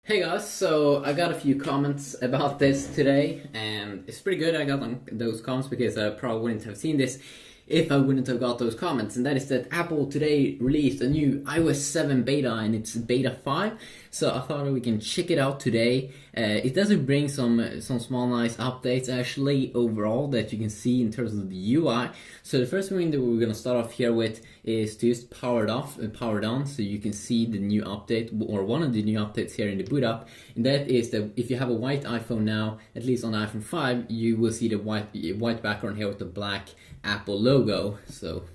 Hey guys, so I got a few comments about this today, and it's pretty good I got those comments because I probably wouldn't have seen this if I wouldn't have got those comments. And that is that Apple today released a new iOS 7 beta, and it's beta 5. So I thought we can check it out today. It does bring some small nice updates actually overall that you can see in terms of the UI. So the first thing that we're gonna start off here with is to just power it off and power it on, so you can see the new update, or one of the new updates here in the boot up. And that is that if you have a white iPhone now, at least on the iPhone 5, you will see the white background here with the black Apple logo. So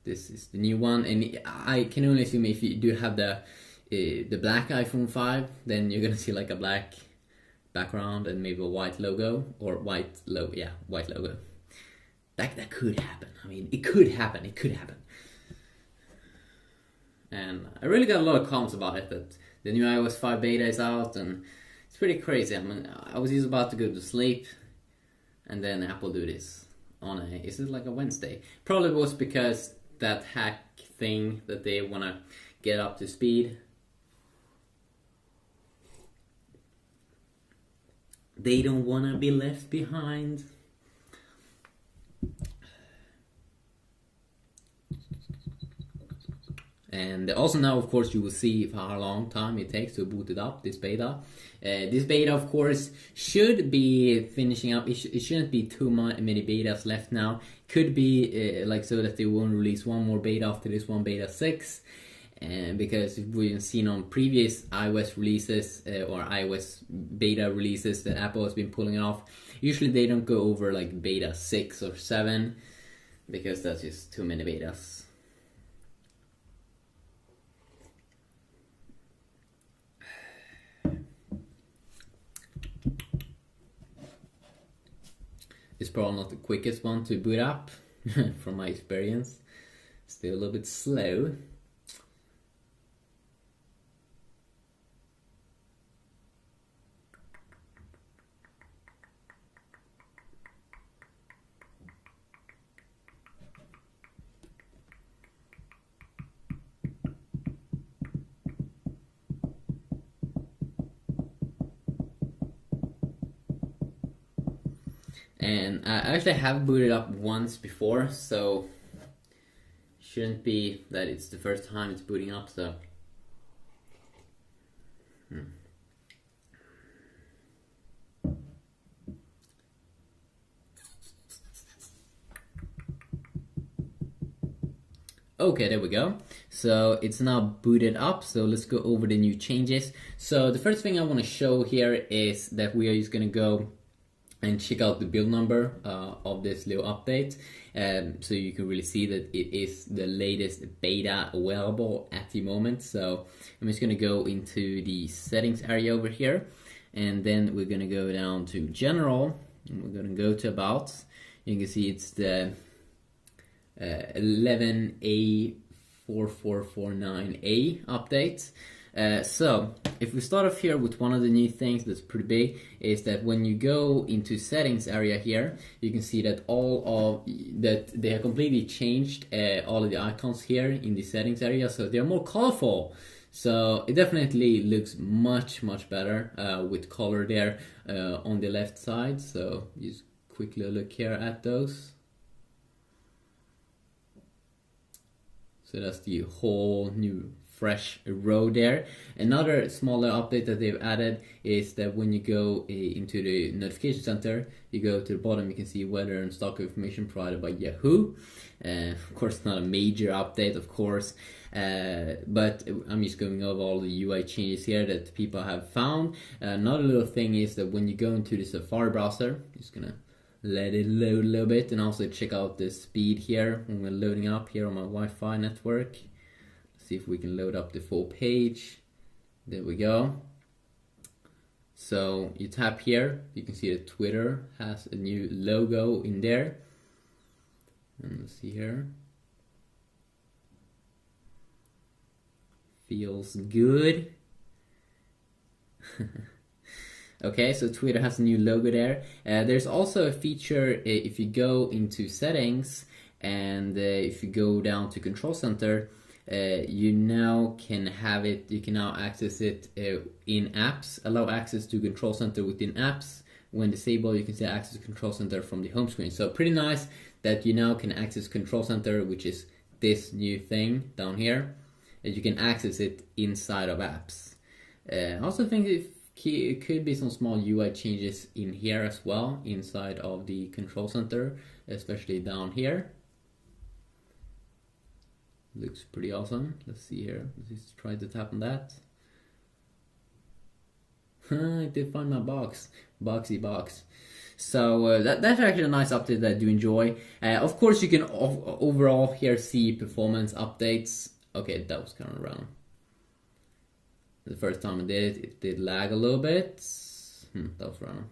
this is the new one, and I can only assume if you do have the black iPhone 5, then you're gonna see like a black background and maybe a white logo, or white logo. That could happen. I mean, it could happen. It could happen. And I really got a lot of comments about it, that the new iOS 5 beta is out, and it's pretty crazy. I mean, I was just about to go to sleep, and then Apple do this on is it like a Wednesday? Probably was because that hack thing that they wanna get up to speed. They don't wanna be left behind. And also now, of course, you will see for how long time it takes to boot it up, this beta. This beta, of course, should be finishing up. It shouldn't be too many betas left now. Could be like so that they won't release one more beta after this one, beta 6. Because we've seen on previous iOS releases or iOS beta releases that Apple has been pulling it off, usually they don't go over like beta 6 or 7, because that's just too many betas. It's probably not the quickest one to boot up, from my experience. Still a little bit slow. And I actually have booted up once before, so shouldn't be that it's the first time it's booting up, so Okay, there we go. So it's now booted up, so let's go over the new changes. So the first thing I want to show here is that we are just going to go and check out the build number of this little update, so you can really see that it is the latest beta available at the moment. So I'm just going to go into the settings area over here, and then we're going to go down to general, and we're going to go to about. You can see it's the 11A4449A update. So if we start off here with one of the new things that's pretty big, is that when you go into settings area here, you can see that they have completely changed all of the icons here in the settings area, so they're more colorful. So it definitely looks much better with color there on the left side. So just quickly look here at those. So that's the whole new fresh row there. Another smaller update that they've added is that when you go into the notification center, you go to the bottom, you can see weather and stock information provided by Yahoo. Of course, not a major update, of course, but I'm just going over all the UI changes here that people have found. Another little thing is that when you go into the Safari browser, just gonna let it load a little bit, and also check out the speed here when we're loading up here on my Wi-Fi network. See if we can load up the full page. There we go. So you tap here, you can see that Twitter has a new logo in there. And let's see here. Feels good. Okay, so Twitter has a new logo there. There's also a feature if you go into settings, and if you go down to control center, you now can have it, you can now access it in apps, allow access to control center within apps. When disabled, you can say access control center from the home screen. So pretty nice that you now can access control center, which is this new thing down here, and you can access it inside of apps. I also think it could be some small UI changes in here as well, inside of the control center, especially down here. Looks pretty awesome. Let's see here. Let's try to tap on that. I did find my boxy box. So that's actually a nice update that I do enjoy. Of course, you can overall here see performance updates. Okay, that was kind of wrong. The first time I did it, it did lag a little bit. That was wrong.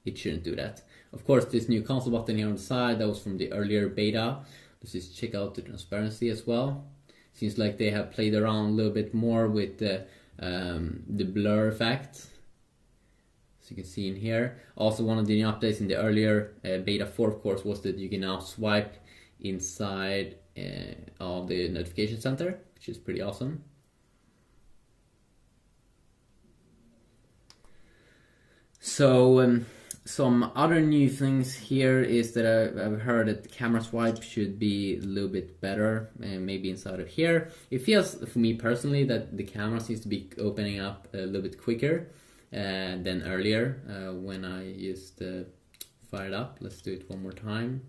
It shouldn't do that. Of course, this new console button here on the side, that was from the earlier beta. Let's just check out the transparency as well. Seems like they have played around a little bit more with the blur effect. As you can see in here. Also, one of the new updates in the earlier beta 4, of course, was that you can now swipe inside of the notification center, which is pretty awesome. So some other new things here is that I've heard that the camera swipe should be a little bit better, maybe inside of here. It feels, for me personally, that the camera seems to be opening up a little bit quicker than earlier when I used fire it up. Let's do it one more time.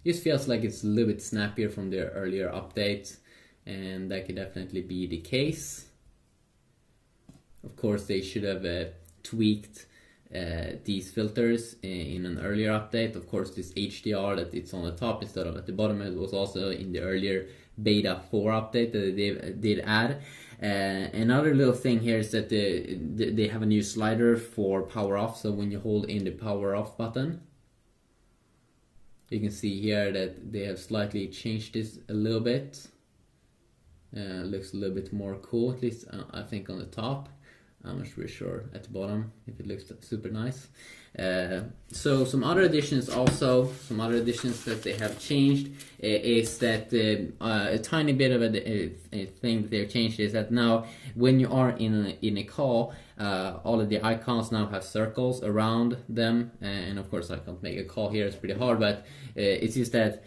Just feels like it's a little bit snappier from their earlier updates, and that could definitely be the case. Of course, they should have tweaked these filters in an earlier update. Of course, this HDR that it's on the top instead of at the bottom, it was also in the earlier beta 4 update that they did add. Another little thing here is that they have a new slider for power off. So when you hold in the power off button, you can see here that they have slightly changed this a little bit. Looks a little bit more cool, at least I think on the top. I'm not really sure at the bottom if it looks super nice. So some other additions also, some other additions that they have changed is that a tiny bit of a thing that they've changed is that now when you are in a call, all of the icons now have circles around them, and of course I can't make a call here, it's pretty hard, but it's just that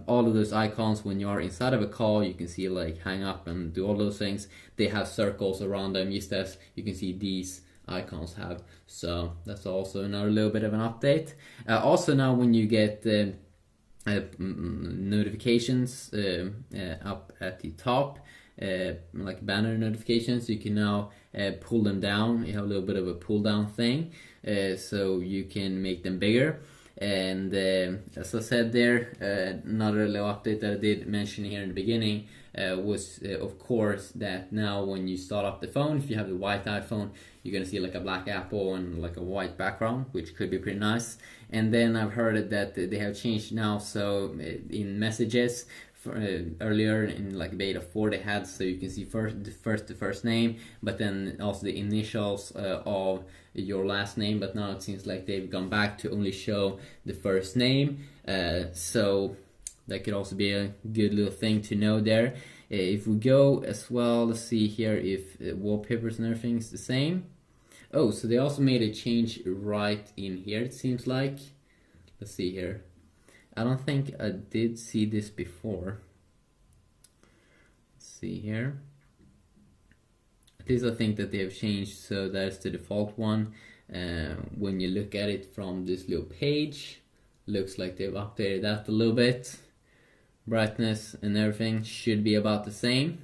all of those icons, when you are inside of a call, you can see like hang up and do all those things, they have circles around them, just as you can see these icons have. So that's also another little bit of an update. Also now when you get notifications up at the top, like banner notifications, you can now pull them down. You have a little bit of a pull down thing, so you can make them bigger. And as I said there, another little update that I did mention here in the beginning was of course that now when you start up the phone, if you have the white iPhone, you're gonna see like a black apple and like a white background, which could be pretty nice. And then I've heard that they have changed now, so in messages, earlier in like beta 4 they had, so you can see the first name, but then also the initials of your last name, but now it seems like they've gone back to only show the first name, so that could also be a good little thing to know there. If we go as well, let's see here if wallpapers and everything is the same. Oh, so they also made a change right in here, it seems like. Let's see here. I don't think I did see this before. Let's see here. At least I think that they have changed, so that's the default one. When you look at it from this little page, looks like they've updated that a little bit. Brightness and everything should be about the same.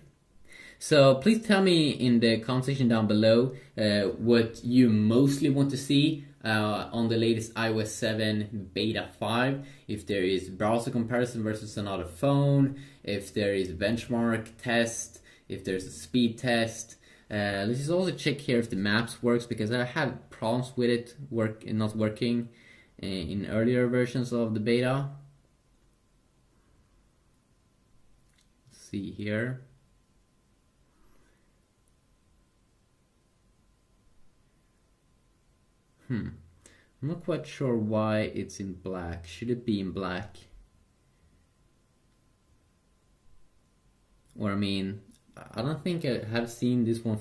So please tell me in the comment section down below what you mostly want to see on the latest iOS 7 beta 5. If there is browser comparison versus another phone, if there is benchmark test, if there's a speed test. Let's just also check here if the maps works, because I had problems with it not working in earlier versions of the beta. Let's see here. I'm not quite sure why it's in black. Should it be in black? or I mean, I don't think I have seen this one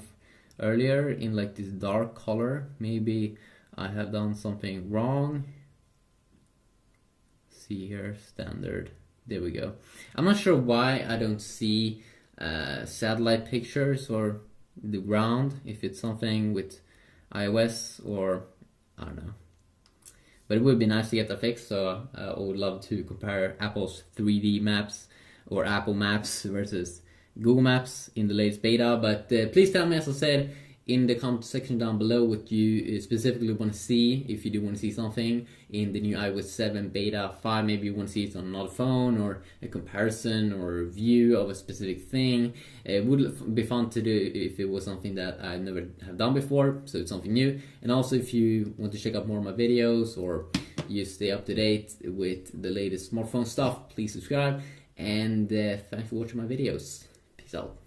earlier in like this dark color. Maybe I have done something wrong. See here, standard. There we go. I'm not sure why I don't see satellite pictures or the ground, if it's something with iOS or I don't know. But it would be nice to get that fixed, so I would love to compare Apple's 3D maps or Apple Maps versus Google Maps in the latest beta. But please tell me, as I said, in the comment section down below what you specifically want to see. If you do want to see something in the new iOS 7 beta 5, maybe you want to see it on another phone, or a comparison or a review of a specific thing. It would be fun to do if it was something that I never have done before, so it's something new. And also, if you want to check out more of my videos or you stay up to date with the latest smartphone stuff, please subscribe. And thanks for watching my videos. Peace out.